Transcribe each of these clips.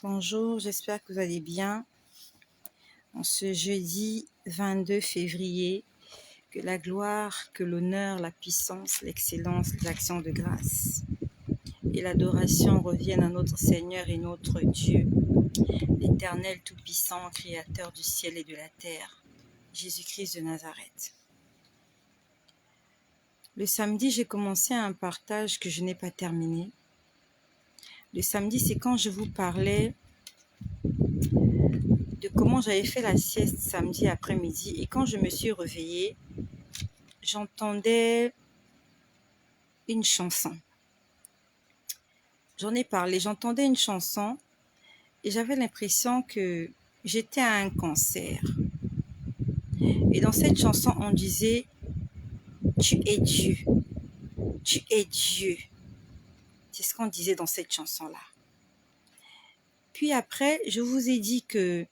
Bonjour, j'espère que vous allez bien. En ce jeudi 22 février, que la gloire, que l'honneur, la puissance, l'excellence, l'action de grâce et l'adoration reviennent à notre Seigneur et notre Dieu, l'Éternel Tout-Puissant, Créateur du ciel et de la terre, Jésus-Christ de Nazareth. Le samedi, j'ai commencé un partage que je n'ai pas terminé. Le samedi, c'est quand je vous parlais de comment j'avais fait la sieste samedi après-midi et quand je me suis réveillée, j'entendais une chanson. J'en ai parlé, j'entendais une chanson et j'avais l'impression que j'étais à un concert. Et dans cette chanson, on disait « Tu es Dieu, tu es Dieu ». C'est ce qu'on disait dans cette chanson-là. Puis après, je vous ai dit que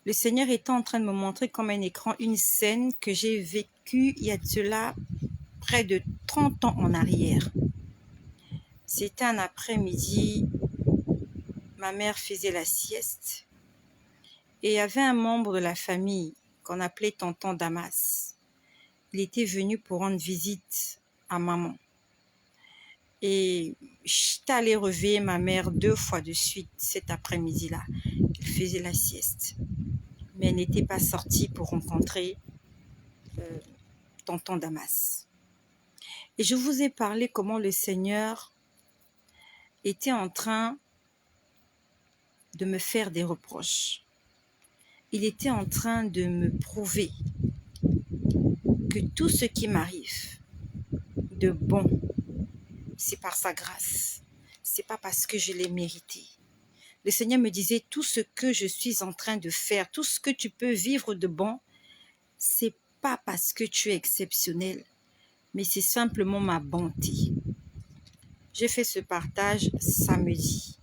le Seigneur était en train de me montrer comme un écran une scène que j'ai vécue il y a de cela près de 30 ans en arrière. C'était un après-midi, ma mère faisait la sieste et il y avait un membre de la famille qu'on appelait tonton Damas. Il était venu pour rendre visite à maman. Et j'étais allée réveiller ma mère 2 fois de suite cet après-midi-là. Elle faisait la sieste. Mais elle n'était pas sortie pour rencontrer tonton Damas. Et je vous ai parlé comment le Seigneur était en train de me faire des reproches. Il était en train de me prouver que tout ce qui m'arrive de bon, c'est par sa grâce. C'est pas parce que je l'ai mérité. Le Seigneur me disait, tout ce que je suis en train de faire, tout ce que tu peux vivre de bon, c'est pas parce que tu es exceptionnel, mais c'est simplement ma bonté. J'ai fait ce partage samedi.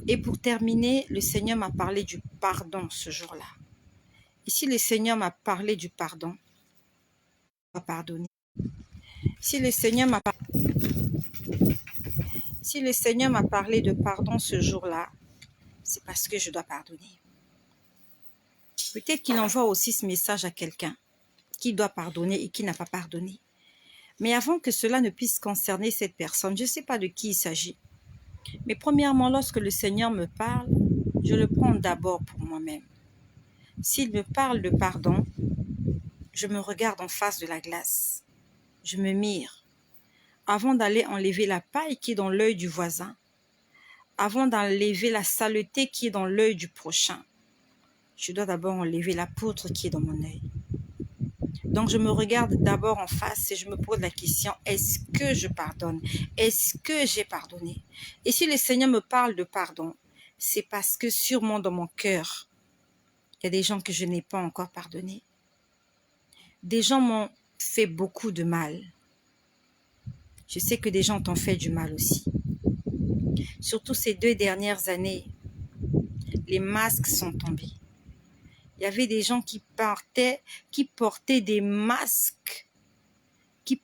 Et pour terminer, le Seigneur m'a parlé du pardon ce jour-là. Et si le Seigneur m'a parlé du pardon, je dois pardonner. Si le Seigneur m'a parlé de pardon ce jour-là, c'est parce que je dois pardonner. Peut-être qu'il envoie aussi ce message à quelqu'un qui doit pardonner et qui n'a pas pardonné. Mais avant que cela ne puisse concerner cette personne, je ne sais pas de qui il s'agit. Mais premièrement, lorsque le Seigneur me parle, je le prends d'abord pour moi-même. S'il me parle de pardon, je me regarde en face de la glace. Je me mire. Avant d'aller enlever la paille qui est dans l'œil du voisin, avant d'enlever la saleté qui est dans l'œil du prochain, je dois d'abord enlever la poutre qui est dans mon œil. Donc je me regarde d'abord en face et je me pose la question, est-ce que je pardonne? Est-ce que j'ai pardonné? Et si le Seigneur me parle de pardon, c'est parce que sûrement dans mon cœur, il y a des gens que je n'ai pas encore pardonné. Des gens m'ont fait beaucoup de mal. Je sais que des gens t'ont fait du mal aussi. Surtout ces 2 dernières années, les masques sont tombés. Il y avait des gens qui portaient des masques, qui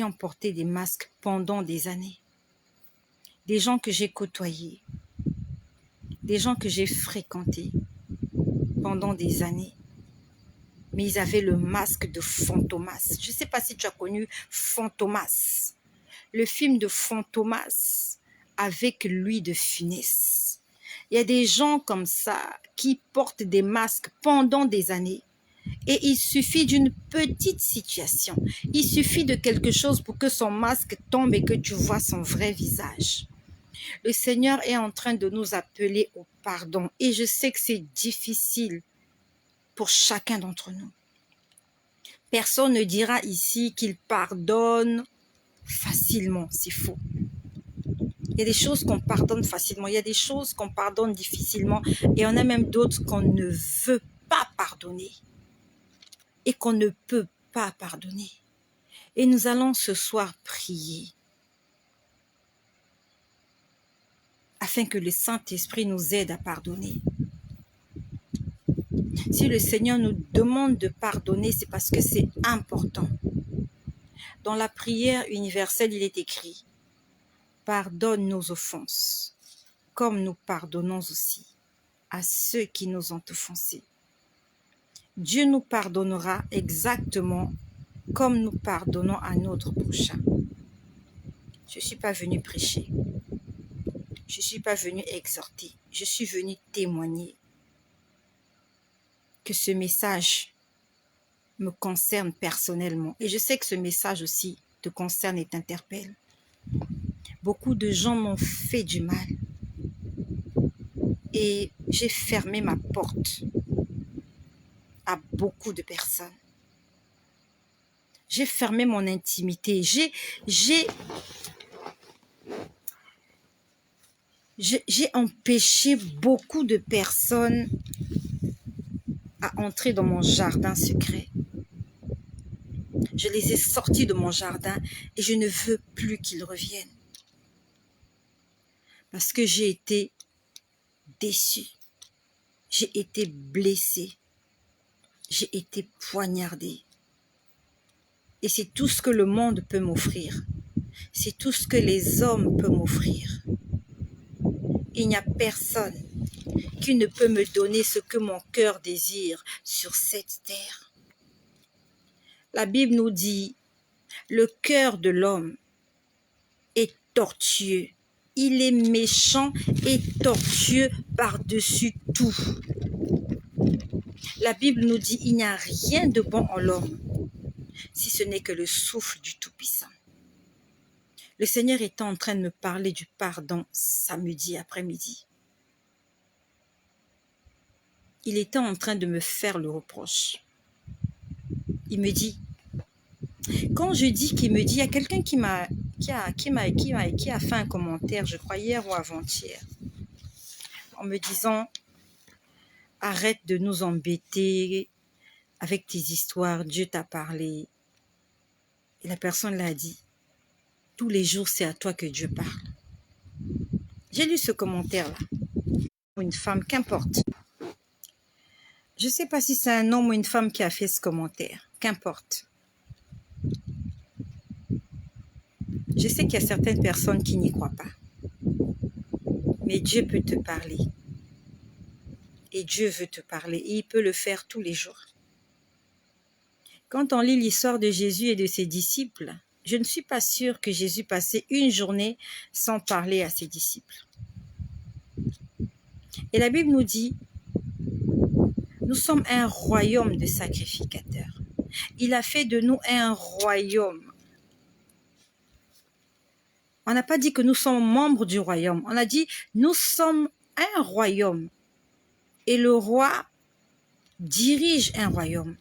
ont porté des masques pendant des années. Des gens que j'ai côtoyés, des gens que j'ai fréquentés pendant des années. Mais ils avaient le masque de Fantomas. Je ne sais pas si tu as connu Fantomas. Le film de Fantomas avec Louis de Funès. Il y a des gens comme ça qui portent des masques pendant des années. Et il suffit d'une petite situation. Il suffit de quelque chose pour que son masque tombe et que tu vois son vrai visage. Le Seigneur est en train de nous appeler au pardon. Et je sais que c'est difficile pour chacun d'entre nous. Personne ne dira ici qu'il pardonne facilement. C'est faux. Il y a des choses qu'on pardonne facilement. Il y a des choses qu'on pardonne difficilement. Et il y en a même d'autres qu'on ne veut pas pardonner. Et qu'on ne peut pas pardonner. Et nous allons ce soir prier afin que le Saint-Esprit nous aide à pardonner. Si le Seigneur nous demande de pardonner, c'est parce que c'est important. Dans la prière universelle, il est écrit pardonne nos offenses, comme nous pardonnons aussi à ceux qui nous ont offensés. Dieu nous pardonnera exactement comme nous pardonnons à notre prochain. Je ne suis pas venue prêcher. Je ne suis pas venue exhorter. Je suis venue témoigner que ce message me concerne personnellement. Et je sais que ce message aussi te concerne et t'interpelle. Beaucoup de gens m'ont fait du mal. Et j'ai fermé ma porte à beaucoup de personnes. J'ai fermé mon intimité. J'ai empêché beaucoup de personnes à entrer dans mon jardin secret. Je les ai sortis de mon jardin et je ne veux plus qu'ils reviennent. Parce que j'ai été déçue. J'ai été blessée. J'ai été poignardée. Et c'est tout ce que le monde peut m'offrir. C'est tout ce que les hommes peuvent m'offrir. Il n'y a personne qui ne peut me donner ce que mon cœur désire sur cette terre. La Bible nous dit, le cœur de l'homme est tortueux. Il est méchant et tortueux par-dessus tout. La Bible nous dit, il n'y a rien de bon en l'homme, si ce n'est que le souffle du Tout-Puissant. Le Seigneur était en train de me parler du pardon samedi après-midi. Il était en train de me faire le reproche. Il me dit, quand je dis qu'il me dit, il y a quelqu'un qui a fait un commentaire, je crois hier ou avant-hier, en me disant, arrête de nous embêter avec tes histoires, Dieu t'a parlé. Et la personne l'a dit, tous les jours c'est à toi que Dieu parle. J'ai lu ce commentaire-là. Une femme, qu'importe. Je ne sais pas si c'est un homme ou une femme qui a fait ce commentaire, qu'importe. Je sais qu'il y a certaines personnes qui n'y croient pas. Mais Dieu peut te parler. Et Dieu veut te parler. Et il peut le faire tous les jours. Quand on lit l'histoire de Jésus et de ses disciples, je ne suis pas sûre que Jésus passait une journée sans parler à ses disciples. Et la Bible nous dit, nous sommes un royaume de sacrificateurs. Il a fait de nous un royaume. On n'a pas dit que nous sommes membres du royaume. On a dit, nous sommes un royaume. Et le roi dirige un royaume.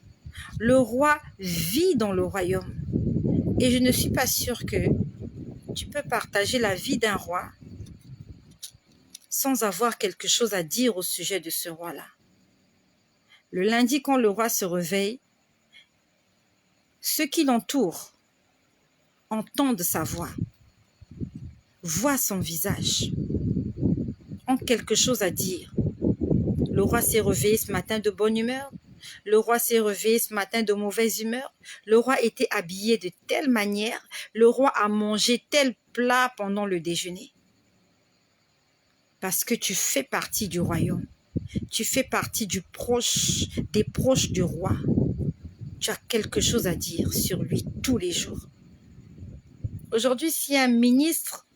Le roi vit dans le royaume. Et je ne suis pas sûre que tu peux partager la vie d'un roi sans avoir quelque chose à dire au sujet de ce roi-là. Le lundi, quand le roi se réveille, ceux qui l'entourent entendent sa voix, voient son visage, ont quelque chose à dire. Le roi s'est réveillé ce matin de bonne humeur. Le roi s'est réveillé ce matin de mauvaise humeur. Le roi était habillé de telle manière. Le roi a mangé tel plat pendant le déjeuner. Parce que tu fais partie du royaume. Tu fais partie des proches du roi. Tu as quelque chose à dire sur lui tous les jours. Aujourd'hui, si un ministre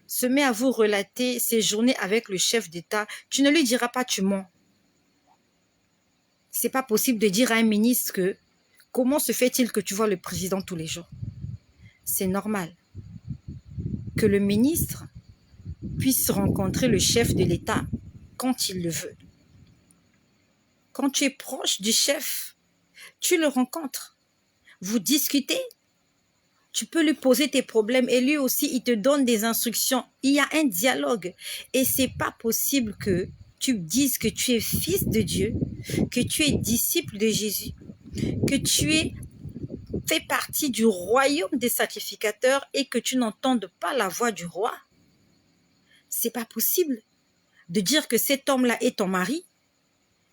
se met à vous relater ses journées avec le chef d'État, tu ne lui diras pas tu mens. C'est pas possible de dire à un ministre que comment se fait-il que tu vois le président tous les jours? C'est normal que le ministre puisse rencontrer le chef de l'État quand il le veut. Quand tu es proche du chef, tu le rencontres. Vous discutez. Tu peux lui poser tes problèmes et lui aussi, il te donne des instructions. Il y a un dialogue. Et c'est pas possible que tu dises que tu es fils de Dieu, que tu es disciple de Jésus, que tu fais partie du royaume des sacrificateurs et que tu n'entendes pas la voix du roi. C'est pas possible de dire que cet homme-là est ton mari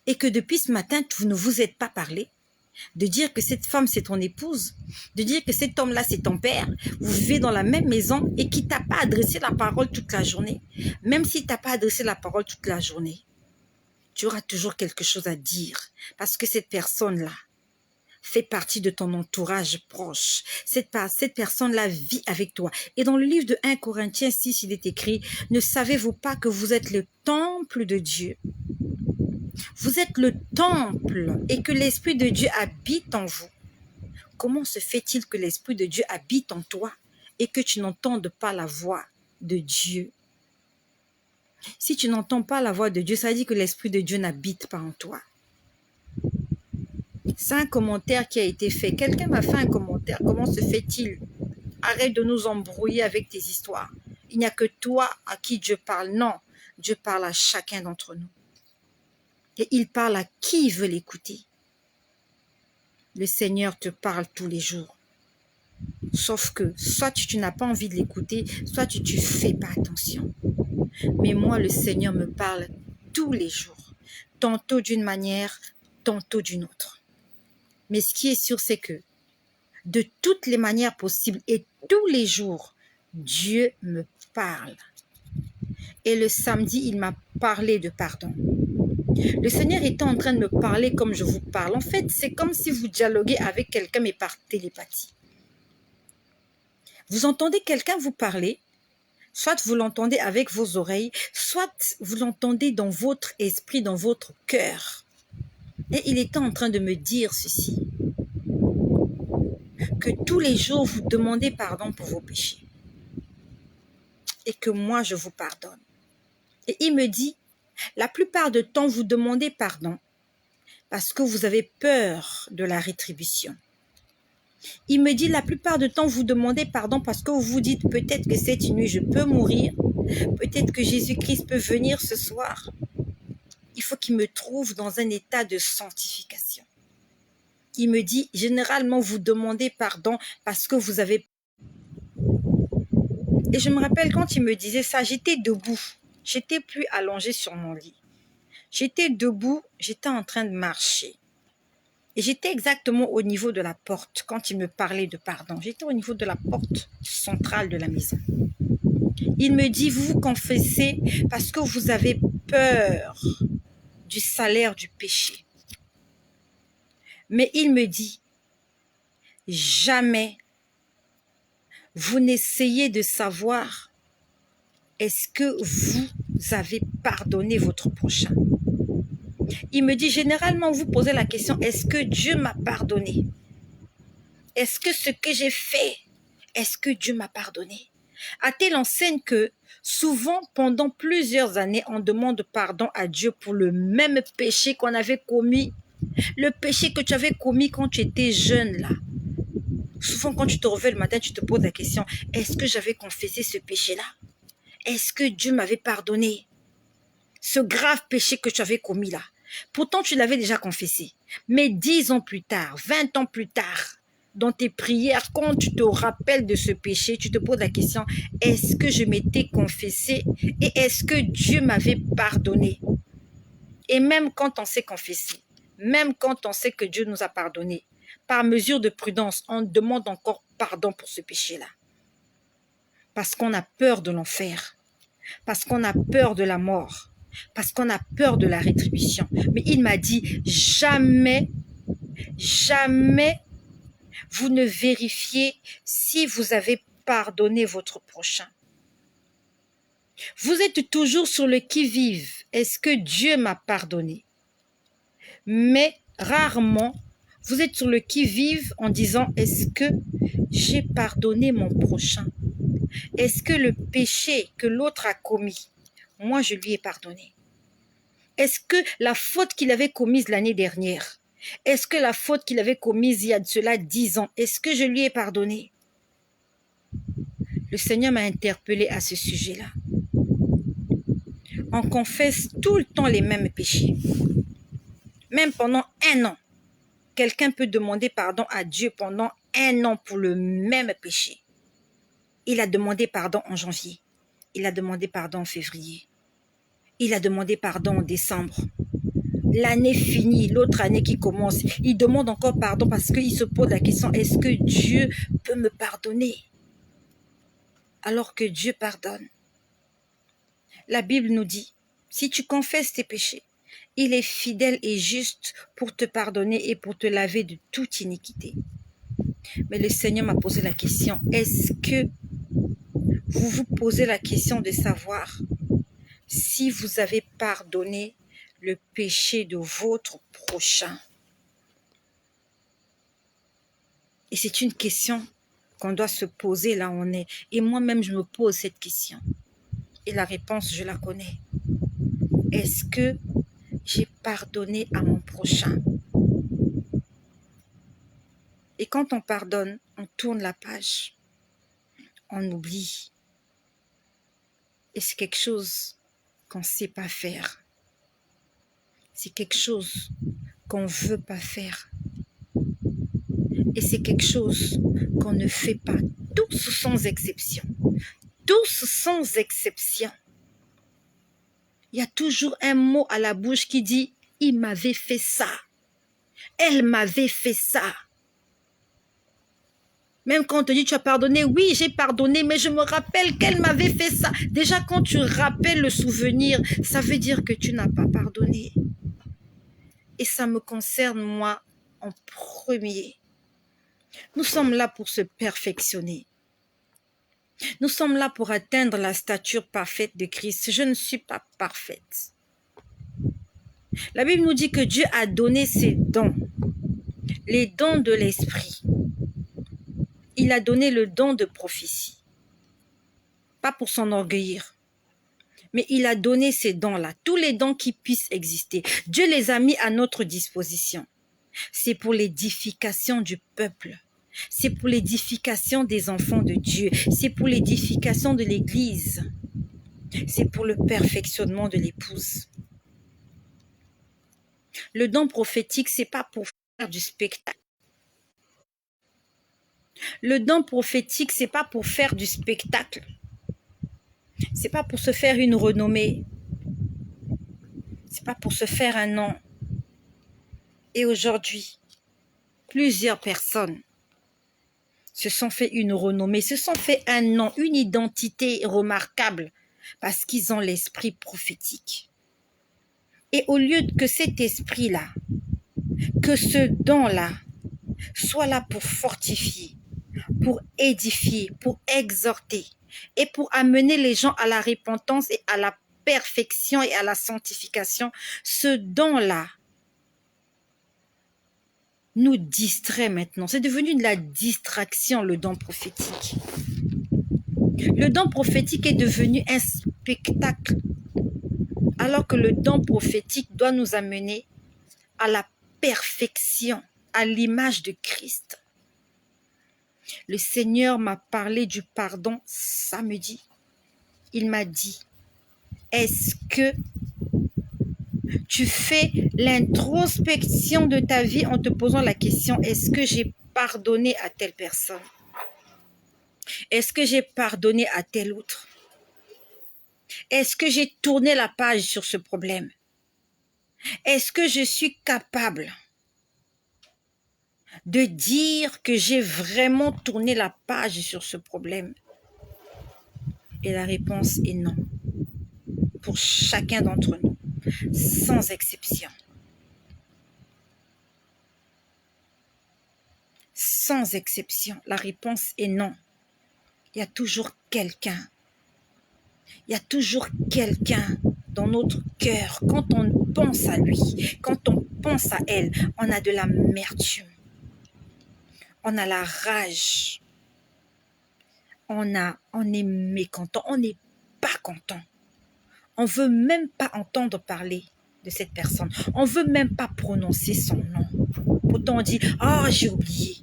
et que depuis ce matin, vous ne vous êtes pas parlé. de dire que cette femme, c'est ton épouse, de dire que cet homme-là, c'est ton père, vous vivez dans la même maison et qui t'a pas adressé la parole toute la journée. Même si t'as pas adressé la parole toute la journée, tu auras toujours quelque chose à dire parce que cette personne-là fait partie de ton entourage proche. Cette personne-là vit avec toi. Et dans le livre de 1 Corinthiens 6, il est écrit, « Ne savez-vous pas que vous êtes le temple de Dieu? Vous êtes le temple et que l'Esprit de Dieu habite en vous. » Comment se fait-il que l'Esprit de Dieu habite en toi et que tu n'entendes pas la voix de Dieu? Si tu n'entends pas la voix de Dieu, ça dit que l'Esprit de Dieu n'habite pas en toi. C'est un commentaire qui a été fait. Quelqu'un m'a fait un commentaire. Comment se fait-il? Arrête de nous embrouiller avec tes histoires. Il n'y a que toi à qui Dieu parle. Non, Dieu parle à chacun d'entre nous. Et il parle à qui veut l'écouter. Le Seigneur te parle tous les jours. Sauf que soit tu n'as pas envie de l'écouter, soit tu ne fais pas attention. Mais moi, le Seigneur me parle tous les jours. Tantôt d'une manière, tantôt d'une autre. Mais ce qui est sûr, c'est que de toutes les manières possibles et tous les jours, Dieu me parle. Et le samedi, il m'a parlé de pardon. Le Seigneur était en train de me parler comme je vous parle. En fait, c'est comme si vous dialoguez avec quelqu'un, mais par télépathie. Vous entendez quelqu'un vous parler, soit vous l'entendez avec vos oreilles, soit vous l'entendez dans votre esprit, dans votre cœur. Et il était en train de me dire ceci, que tous les jours vous demandez pardon pour vos péchés et que moi je vous pardonne. Et il me dit, la plupart du temps vous demandez pardon parce que vous avez peur de la rétribution. Il me dit, la plupart du temps vous demandez pardon parce que vous vous dites, peut-être que cette nuit je peux mourir, peut-être que Jésus-Christ peut venir ce soir. Il faut qu'il me trouve dans un état de sanctification. Il me dit, généralement, vous demandez pardon parce que vous avez... Et je me rappelle quand il me disait ça, j'étais debout. J'étais plus allongée sur mon lit. J'étais debout, j'étais en train de marcher. Et j'étais exactement au niveau de la porte quand il me parlait de pardon. J'étais au niveau de la porte centrale de la maison. Il me dit, vous vous confessez parce que vous avez peur du salaire du péché. Mais il me dit, jamais vous n'essayez de savoir est-ce que vous avez pardonné votre prochain. Il me dit, généralement, vous posez la question, est-ce que Dieu m'a pardonné? Est-ce que ce que j'ai fait, est-ce que Dieu m'a pardonné? A-t-elle enseigne que souvent, pendant plusieurs années, on demande pardon à Dieu pour le même péché qu'on avait commis. Le péché que tu avais commis quand tu étais jeune, là. Souvent, quand tu te réveilles le matin, tu te poses la question, est-ce que j'avais confessé ce péché-là? Est-ce que Dieu m'avait pardonné? Ce grave péché que tu avais commis là. Pourtant, tu l'avais déjà confessé. Mais 10 ans plus tard, 20 ans plus tard, dans tes prières, quand tu te rappelles de ce péché, tu te poses la question, est-ce que je m'étais confessé et est-ce que Dieu m'avait pardonné? Et même quand on s'est confessé, même quand on sait que Dieu nous a pardonné, par mesure de prudence, on demande encore pardon pour ce péché-là. Parce qu'on a peur de l'enfer, parce qu'on a peur de la mort, parce qu'on a peur de la rétribution. Mais il m'a dit, jamais, jamais vous ne vérifiez si vous avez pardonné votre prochain. Vous êtes toujours sur le qui-vive. Est-ce que Dieu m'a pardonné? Mais rarement, vous êtes sur le qui-vive en disant, est-ce que j'ai pardonné mon prochain? Est-ce que le péché que l'autre a commis, moi je lui ai pardonné? Est-ce que la faute qu'il avait commise l'année dernière, est-ce que la faute qu'il avait commise il y a de cela 10 ans, est-ce que je lui ai pardonné? Le Seigneur m'a interpellé à ce sujet-là. On confesse tout le temps les mêmes péchés. Même pendant 1 an, quelqu'un peut demander pardon à Dieu pendant 1 an pour le même péché. Il a demandé pardon en janvier. Il a demandé pardon en février. Il a demandé pardon en décembre. l'année finie, l'autre année qui commence, il demande encore pardon parce qu'il se pose la question, est-ce que Dieu peut me pardonner? Alors que Dieu pardonne. La Bible nous dit, si tu confesses tes péchés, il est fidèle et juste pour te pardonner et pour te laver de toute iniquité. Mais le Seigneur m'a posé la question, est-ce que vous vous posez la question de savoir si vous avez pardonné le péché de votre prochain? Et c'est une question qu'on doit se poser là où on est. Et moi-même, je me pose cette question. Et la réponse, je la connais. Est-ce que j'ai pardonné à mon prochain? Et quand on pardonne, on tourne la page. On oublie. Et c'est quelque chose qu'on ne sait pas faire. C'est quelque chose qu'on ne veut pas faire. Et c'est quelque chose qu'on ne fait pas. Tous sans exception. Tous sans exception. Il y a toujours un mot à la bouche qui dit « il m'avait fait ça ». Elle m'avait fait ça. Même quand on te dit tu as pardonné, oui, j'ai pardonné, mais je me rappelle qu'elle m'avait fait ça. Déjà, quand tu rappelles le souvenir, ça veut dire que tu n'as pas pardonné. Et ça me concerne, moi, en premier. Nous sommes là pour se perfectionner. Nous sommes là pour atteindre la stature parfaite de Christ. Je ne suis pas parfaite. La Bible nous dit que Dieu a donné ses dons, les dons de l'esprit. Il a donné le don de prophétie. Pas pour s'enorgueillir, mais il a donné ces dons-là, tous les dons qui puissent exister. Dieu les a mis à notre disposition. C'est pour l'édification du peuple. C'est pour l'édification des enfants de Dieu. C'est pour l'édification de l'Église. C'est pour le perfectionnement de l'épouse. Le don prophétique, c'est pas pour faire du spectacle. Le don prophétique, c'est pas pour faire du spectacle. C'est pas pour se faire une renommée. C'est pas pour se faire un nom. Et aujourd'hui, plusieurs personnes se sont fait une renommée, se sont fait un nom, une identité remarquable parce qu'ils ont l'esprit prophétique. Et au lieu que cet esprit-là, que ce don-là soit là pour fortifier, pour édifier, pour exhorter et pour amener les gens à la repentance et à la perfection et à la sanctification, ce don-là nous distrait maintenant. C'est devenu de la distraction, le don prophétique. Le don prophétique est devenu un spectacle, alors que le don prophétique doit nous amener à la perfection, à l'image de Christ. Le Seigneur m'a parlé du pardon samedi. Il m'a dit, est-ce que tu fais l'introspection de ta vie en te posant la question, est-ce que j'ai pardonné à telle personne? Est-ce que j'ai pardonné à tel autre? Est-ce que j'ai tourné la page sur ce problème? Est-ce que je suis capable de dire que j'ai vraiment tourné la page sur ce problème? Et la réponse est non. Pour chacun d'entre nous, sans exception. Sans exception, la réponse est non. Il y a toujours quelqu'un. Il y a toujours quelqu'un dans notre cœur. Quand on pense à lui, quand on pense à elle, on a de l'amertume. On a la rage. On est mécontent. On n'est pas content. On ne veut même pas entendre parler de cette personne. On ne veut même pas prononcer son nom. Pourtant on dit, oh, j'ai oublié.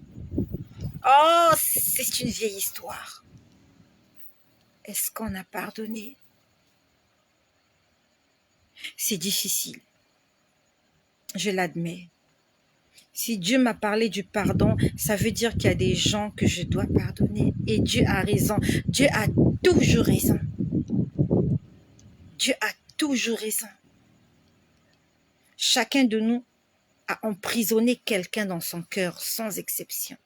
Oh, c'est une vieille histoire. Est-ce qu'on a pardonné? C'est difficile. Je l'admets. Si Dieu m'a parlé du pardon, ça veut dire qu'il y a des gens que je dois pardonner. Et Dieu a raison. Dieu a toujours raison. Dieu a toujours raison. Chacun de nous a emprisonné quelqu'un dans son cœur, sans exception.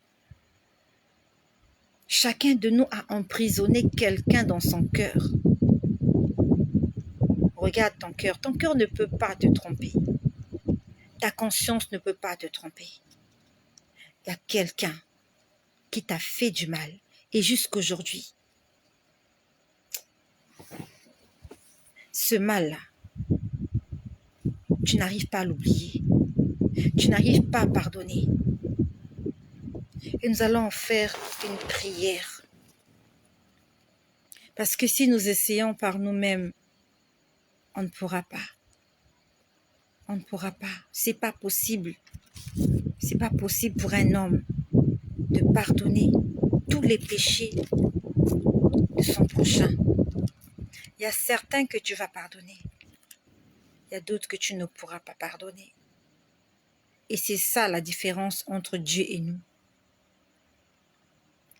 Chacun de nous a emprisonné quelqu'un dans son cœur. Regarde ton cœur. Ton cœur ne peut pas te tromper. Ta conscience ne peut pas te tromper. Il y a quelqu'un qui t'a fait du mal. Et jusqu'aujourd'hui, ce mal-là, tu n'arrives pas à l'oublier. Tu n'arrives pas à pardonner. Et nous allons en faire une prière. Parce que si nous essayons par nous-mêmes, on ne pourra pas. On ne pourra pas. C'est pas possible. C'est pas possible pour un homme de pardonner tous les péchés de son prochain. Il y a certains que tu vas pardonner. Il y a d'autres que tu ne pourras pas pardonner. Et c'est ça la différence entre Dieu et nous.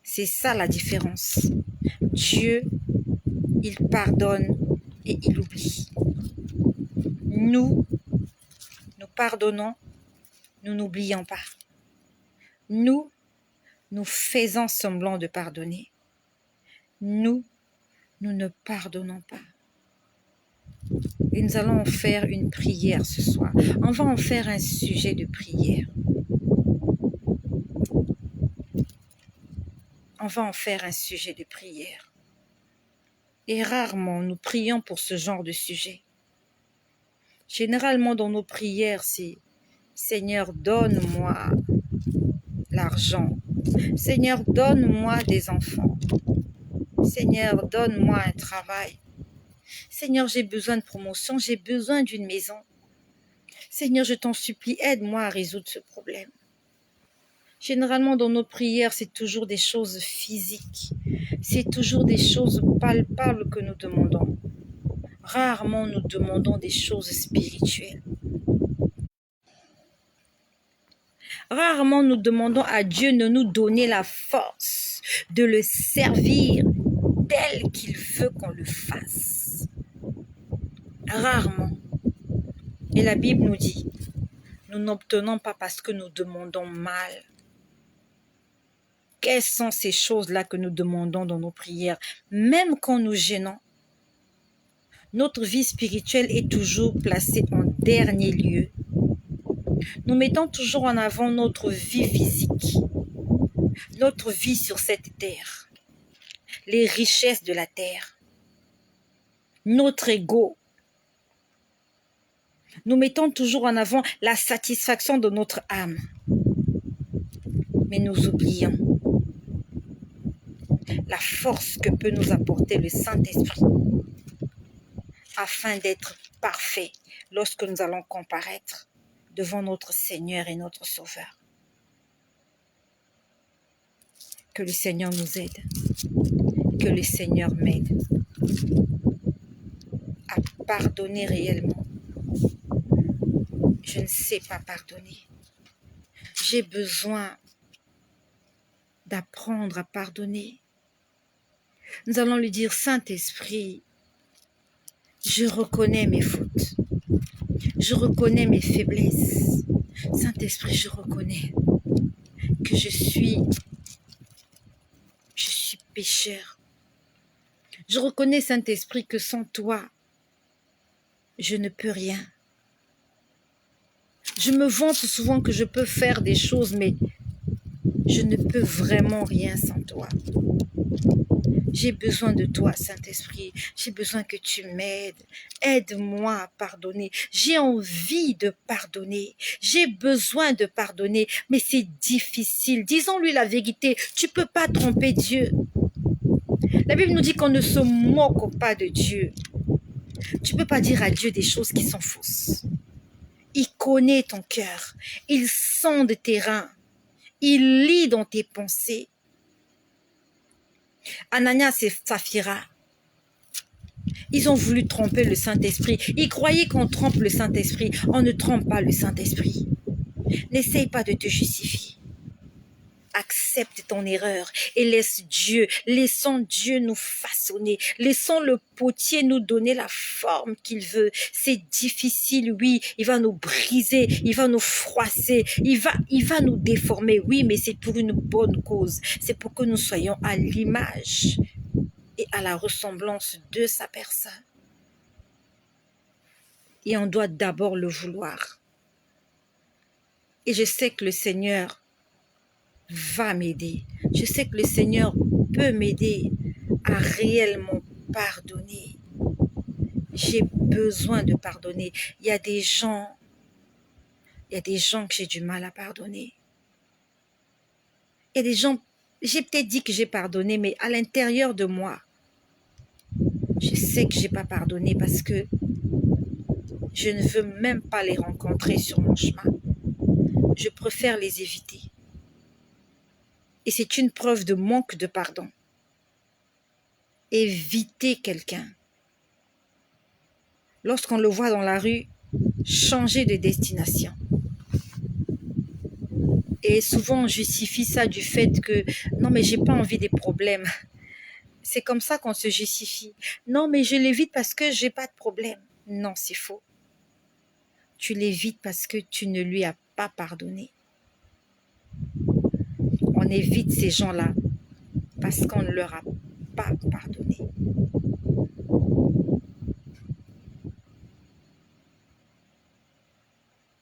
C'est ça la différence. Dieu, il pardonne et il oublie. Nous pardonnons, nous n'oublions pas. Nous faisons semblant de pardonner. Nous ne pardonnons pas. Et nous allons en faire une prière ce soir. On va en faire un sujet de prière. On va en faire un sujet de prière. Et rarement nous prions pour ce genre de sujet. Généralement dans nos prières, c'est « Seigneur, donne-moi l'argent. Seigneur, donne-moi des enfants. Seigneur, donne-moi un travail. Seigneur, j'ai besoin de promotion, j'ai besoin d'une maison. Seigneur, je t'en supplie, aide-moi à résoudre ce problème. » Généralement, dans nos prières, c'est toujours des choses physiques. C'est toujours des choses palpables que nous demandons. Rarement, nous demandons des choses spirituelles. Rarement, nous demandons à Dieu de nous donner la force de le servir tel qu'il veut qu'on le fasse. Rarement. Et la Bible nous dit, nous n'obtenons pas parce que nous demandons mal. Quelles sont ces choses-là que nous demandons dans nos prières? Même quand nous gênons, notre vie spirituelle est toujours placée en dernier lieu. Nous mettons toujours en avant notre vie physique, notre vie sur cette terre, les richesses de la terre, notre ego. Nous mettons toujours en avant la satisfaction de notre âme. Mais nous oublions la force que peut nous apporter le Saint-Esprit afin d'être parfaits lorsque nous allons comparaître devant notre Seigneur et notre Sauveur. Que le Seigneur nous aide, que le Seigneur m'aide à pardonner réellement. Je ne sais pas pardonner. J'ai besoin d'apprendre à pardonner. Nous allons lui dire, Saint-Esprit, je reconnais mes fautes. Je reconnais mes faiblesses. Saint-Esprit, je reconnais que je suis pécheur. Je reconnais, Saint-Esprit, que sans toi, je ne peux rien. Je me vante souvent que je peux faire des choses, mais je ne peux vraiment rien sans toi. J'ai besoin de toi, Saint-Esprit. J'ai besoin que tu m'aides. Aide-moi à pardonner. J'ai envie de pardonner. J'ai besoin de pardonner, mais c'est difficile. Disons-lui la vérité. Tu ne peux pas tromper Dieu. La Bible nous dit qu'on ne se moque pas de Dieu. Tu ne peux pas dire à Dieu des choses qui sont fausses. Il connaît ton cœur. Il sonde tes reins. Il lit dans tes pensées. Ananias et Saphira, ils ont voulu tromper le Saint-Esprit. Ils croyaient qu'on trompe le Saint-Esprit. On ne trompe pas le Saint-Esprit. N'essaye pas de te justifier. accepte ton erreur et laissons Dieu nous façonner, laissons le potier nous donner la forme qu'il veut. C'est difficile, oui, il va nous briser, il va nous froisser, il va nous déformer, oui, mais c'est pour une bonne cause, c'est pour que nous soyons à l'image et à la ressemblance de sa personne. Et on doit d'abord le vouloir. Et je sais que le Seigneur va m'aider. Je sais que le Seigneur peut m'aider à réellement pardonner. J'ai besoin de pardonner. Il y a des gens que j'ai du mal à pardonner. Il y a des gens, j'ai peut-être dit que j'ai pardonné, mais à l'intérieur de moi, je sais que je n'ai pas pardonné parce que je ne veux même pas les rencontrer sur mon chemin. Je préfère les éviter. Et c'est une preuve de manque de pardon. Éviter quelqu'un. Lorsqu'on le voit dans la rue, changer de destination. Et souvent, on justifie ça du fait que non, mais j'ai pas envie des problèmes. C'est comme ça qu'on se justifie. Non, mais je l'évite parce que j'ai pas de problème. Non, c'est faux. Tu l'évites parce que tu ne lui as pas pardonné. On évite ces gens-là parce qu'on ne leur a pas pardonné.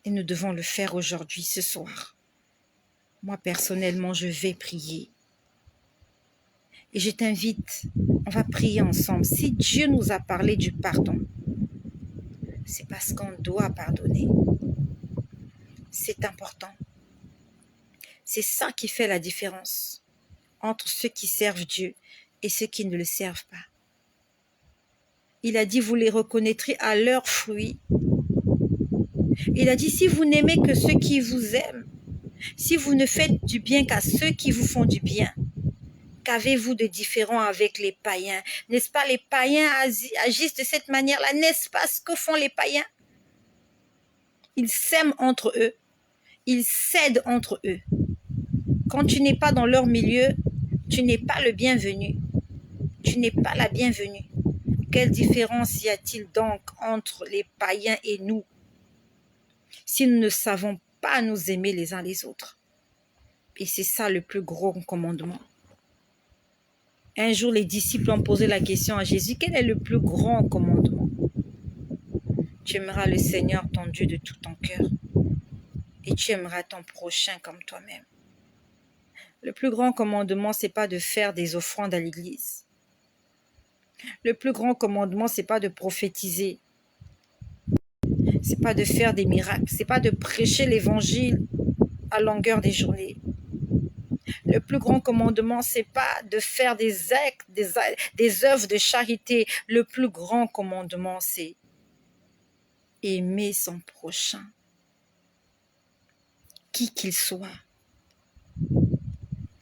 Et nous devons le faire aujourd'hui, ce soir. Moi, personnellement, je vais prier. Et je t'invite, on va prier ensemble. Si Dieu nous a parlé du pardon, c'est parce qu'on doit pardonner. C'est important. C'est ça qui fait la différence entre ceux qui servent Dieu et ceux qui ne le servent pas. Il a dit, vous les reconnaîtrez à leurs fruits. Il a dit, si vous n'aimez que ceux qui vous aiment, si vous ne faites du bien qu'à ceux qui vous font du bien, qu'avez-vous de différent avec les païens? N'est-ce pas, les païens agissent de cette manière-là? N'est-ce pas ce que font les païens? Ils s'aiment entre eux. Ils s'aident entre eux. Quand tu n'es pas dans leur milieu, tu n'es pas le bienvenu. Tu n'es pas la bienvenue. Quelle différence y a-t-il donc entre les païens et nous si nous ne savons pas nous aimer les uns les autres? Et c'est ça le plus gros commandement. Un jour, les disciples ont posé la question à Jésus, quel est le plus grand commandement? Tu aimeras le Seigneur ton Dieu de tout ton cœur et tu aimeras ton prochain comme toi-même. Le plus grand commandement, c'est pas de faire des offrandes à l'église. Le plus grand commandement, c'est pas de prophétiser. C'est pas de faire des miracles. C'est pas de prêcher l'évangile à longueur des journées. Le plus grand commandement, c'est pas de faire des actes, des œuvres de charité. Le plus grand commandement, c'est aimer son prochain, qui qu'il soit,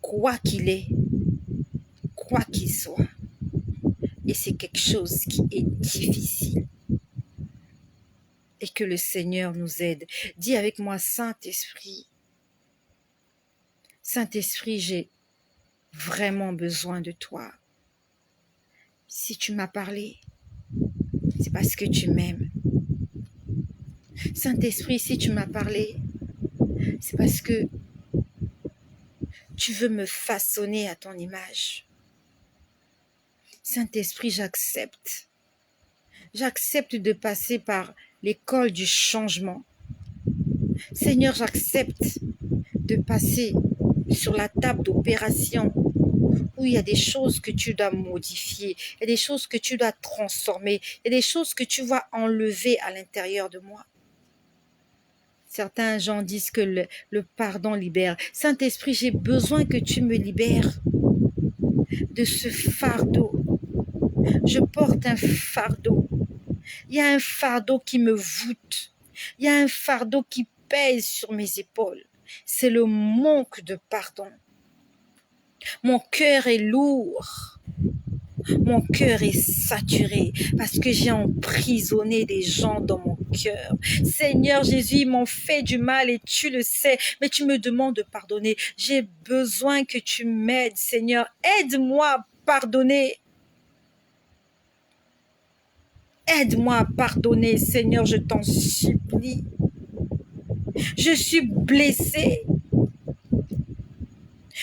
quoi qu'il est, quoi qu'il soit. Et c'est quelque chose qui est difficile. Et que le Seigneur nous aide. Dis avec moi, Saint-Esprit. Saint-Esprit, j'ai vraiment besoin de toi. Si tu m'as parlé, c'est parce que tu m'aimes. Saint-Esprit, si tu m'as parlé, c'est parce que tu veux me façonner à ton image. Saint-Esprit, j'accepte. J'accepte de passer par l'école du changement. Seigneur, j'accepte de passer sur la table d'opération où il y a des choses que tu dois modifier, il y a des choses que tu dois transformer, il y a des choses que tu vas enlever à l'intérieur de moi. Certains gens disent que le pardon libère. Saint-Esprit, j'ai besoin que tu me libères de ce fardeau. Je porte un fardeau. Il y a un fardeau qui me voûte. Il y a un fardeau qui pèse sur mes épaules. C'est le manque de pardon. Mon cœur est lourd. Mon cœur est saturé parce que j'ai emprisonné des gens dans mon cœur. Seigneur Jésus, ils m'ont fait du mal et tu le sais, mais tu me demandes de pardonner. J'ai besoin que tu m'aides, Seigneur. Aide-moi à pardonner. Aide-moi à pardonner, Seigneur, je t'en supplie. Je suis blessée.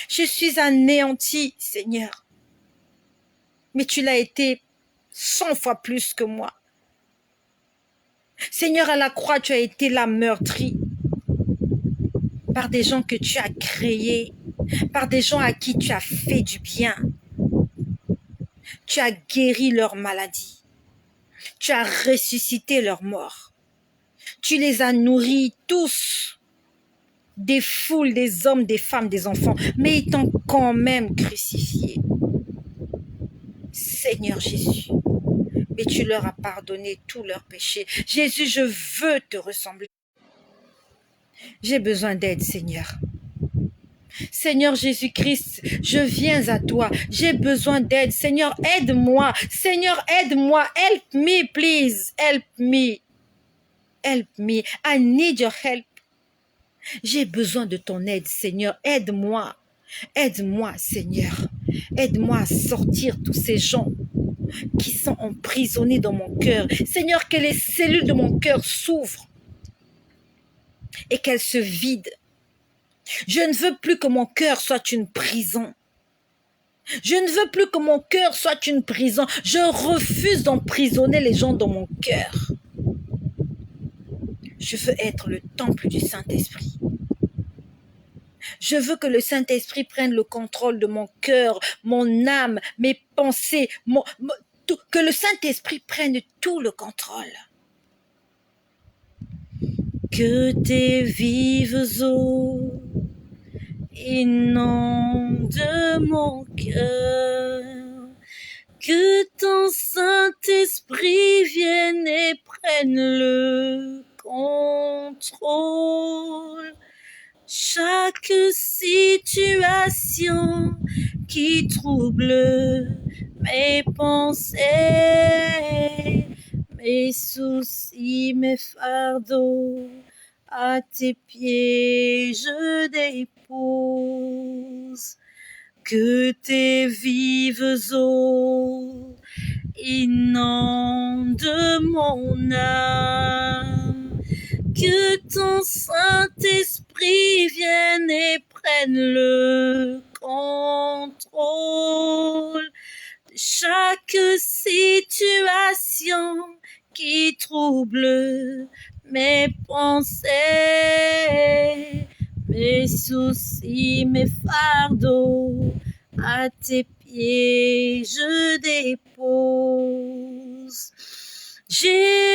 Je suis anéantie, Seigneur. Mais tu l'as été 100 fois plus que moi. Seigneur, à la croix, tu as été la meurtrie par des gens que tu as créés, par des gens à qui tu as fait du bien. Tu as guéri leur maladie. Tu as ressuscité leur mort. Tu les as nourris tous, des foules, des hommes, des femmes, des enfants, mais ils t'ont quand même crucifié. Seigneur Jésus, mais tu leur as pardonné tous leurs péchés. Jésus, je veux te ressembler. J'ai besoin d'aide, Seigneur. Seigneur Jésus-Christ, je viens à toi. J'ai besoin d'aide. Seigneur, aide-moi. Seigneur, aide-moi. Help me, please. Help me. Help me. I need your help. J'ai besoin de ton aide, Seigneur. Aide-moi. Aide-moi, Seigneur. Aide-moi à sortir tous ces gens qui sont emprisonnés dans mon cœur. Seigneur, que les cellules de mon cœur s'ouvrent et qu'elles se vident. Je ne veux plus que mon cœur soit une prison. Je ne veux plus que mon cœur soit une prison. Je refuse d'emprisonner les gens dans mon cœur. Je veux être le temple du Saint-Esprit. Je veux que le Saint-Esprit prenne le contrôle de mon cœur, mon âme, mes pensées, que le Saint-Esprit prenne tout le contrôle. Que tes vives eaux inondent mon cœur, que ton Saint-Esprit vienne et prenne le contrôle. Chaque situation qui trouble mes pensées, mes soucis, mes fardeaux, à tes pieds je dépose. Que tes vives eaux inondent mon âme, que ton Saint-Esprit vienne et prenne le contrôle de chaque situation qui trouble mes pensées, mes soucis, mes fardeaux, à tes pieds je dépose. Jésus,